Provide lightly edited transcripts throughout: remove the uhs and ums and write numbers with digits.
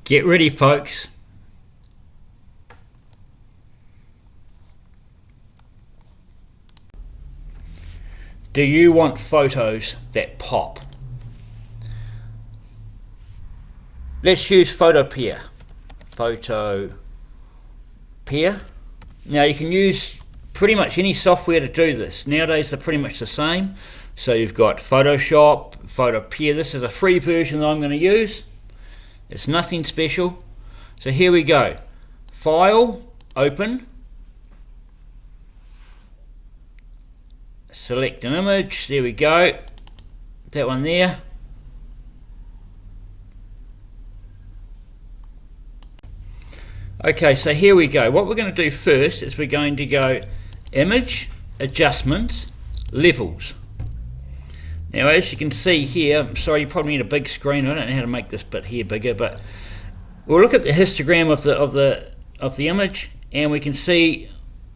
Get ready, folks. Do you want photos that pop? Let's use photopea. Photopea. Now you can use pretty much any software to do this. Nowadays they're pretty much the same. So you've got Photoshop, photopea. This is a free version that I'm going to use. It's nothing special. So here we go. File, open. Select an image. There we go. That one there. Okay, so here we go. What we're going to do first is we're going to go Image, Adjustments, Levels. Now, as you can see here, I'm sorry, you probably need a big screen. I don't know how to make this bit here bigger, but we'll look at the histogram of the image, and we can see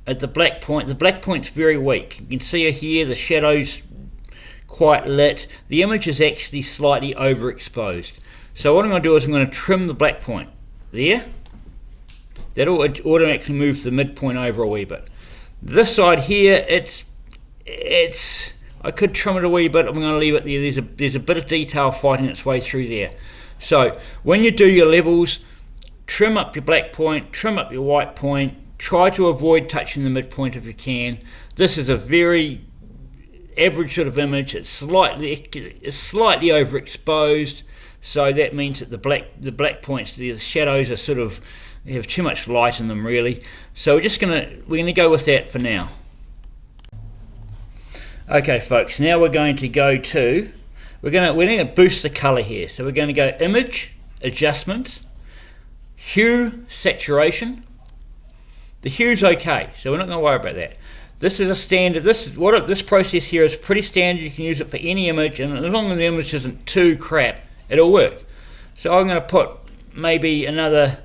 at the black point. The black point's very weak. You can see here the shadow's quite lit. The image is actually slightly overexposed. So what I'm going to do is I'm going to trim the black point there. That'll automatically move the midpoint over a wee bit. This side here, it's I could trim it a wee bit. I'm going to leave it there. There's a bit of detail fighting its way through there. So when you do your levels, trim up your black point, trim up your white point. Try to avoid touching the midpoint if you can. This is a very average sort of image. It's slightly overexposed, so that means that the black points, the shadows are sort of have too much light in them really. So we're gonna go with that for now. Okay, folks. Now we're going to go to we're going to boost the color here. So we're going to go Image, Adjustments, Hue, Saturation. The hue's okay, so we're not going to worry about that. This is a standard. This process here is pretty standard. You can use it for any image, and as long as the image isn't too crap, it'll work. So I'm going to put maybe another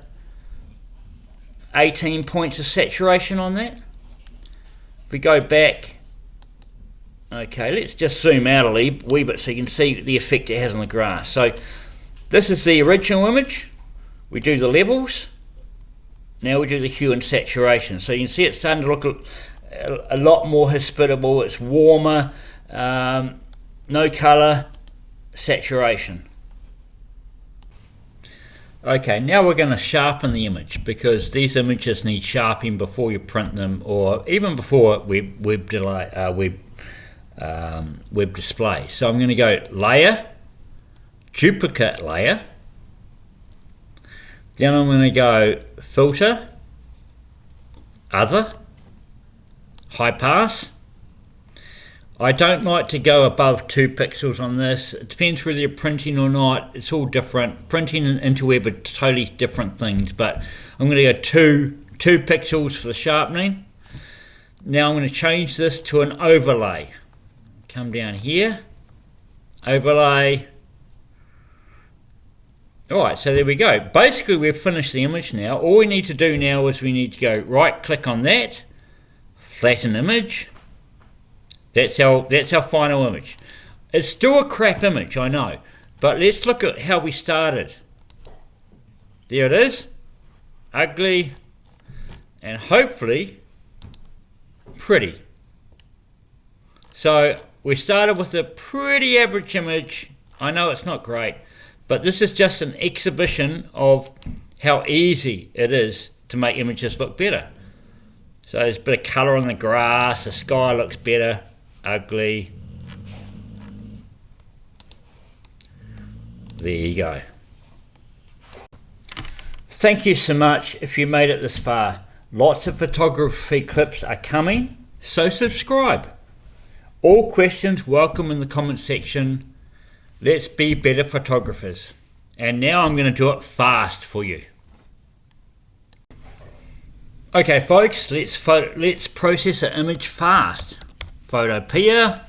18 points of saturation on that. If we go back, okay, let's just zoom out a wee bit so you can see the effect it has on the grass. So this is the original image. We do the levels. Now we do the hue and saturation. So you can see it's starting to look a lot more hospitable. It's warmer, no color, saturation. Okay, now we're going to sharpen the image because these images need sharpening before you print them, or even before web display. So I'm going to go Layer, Duplicate Layer. Then I'm going to go Filter, Other, High Pass. I don't like to go above 2 pixels on this. It depends whether you're printing or not. It's all different. Printing and interweb are totally different things, but I'm going to go 2 pixels for the sharpening. Now I'm going to change this to an overlay. Come down here, overlay. Alright, so there we go. Basically we've finished the image now. All we need to do now is we need to go right click on that, flatten image. That's our final image. It's still a crap image, I know, but let's look at how we started. There it is, ugly, and hopefully pretty. So we started with a pretty average image. I know it's not great, but this is just an exhibition of how easy it is to make images look better. So there's a bit of colour on the grass, the sky looks better, ugly. There you go. Thank you so much if you made it this far. Lots of photography clips are coming, so subscribe. All questions welcome in the comment section. Let's be better photographers. And now I'm going to do it fast for you. Okay folks, let's process an image fast. Photopea,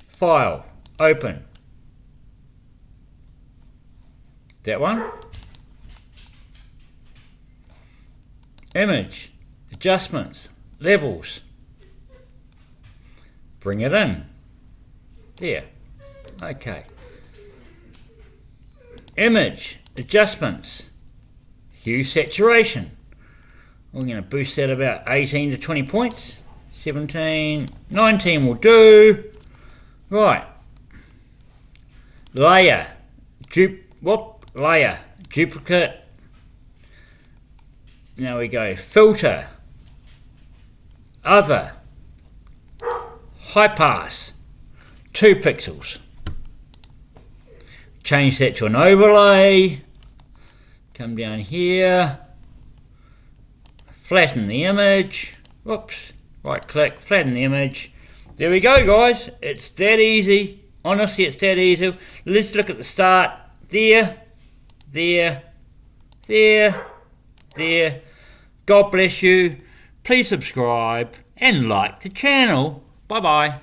file, open. That one. Image, adjustments, levels. Bring it in. There. Okay. Image, adjustments, hue saturation. We're going to boost that about 18 to 20 points. 17, 19 will do. Right. Layer, layer, duplicate. Now we go filter, other, high pass, 2 pixels. Change that to an overlay. Come down here. Flatten the image. Whoops. Right click, flatten the image. There we go, guys. It's that easy. Honestly, it's that easy. Let's look at the start. There. God bless you. Please subscribe and like the channel. Bye bye.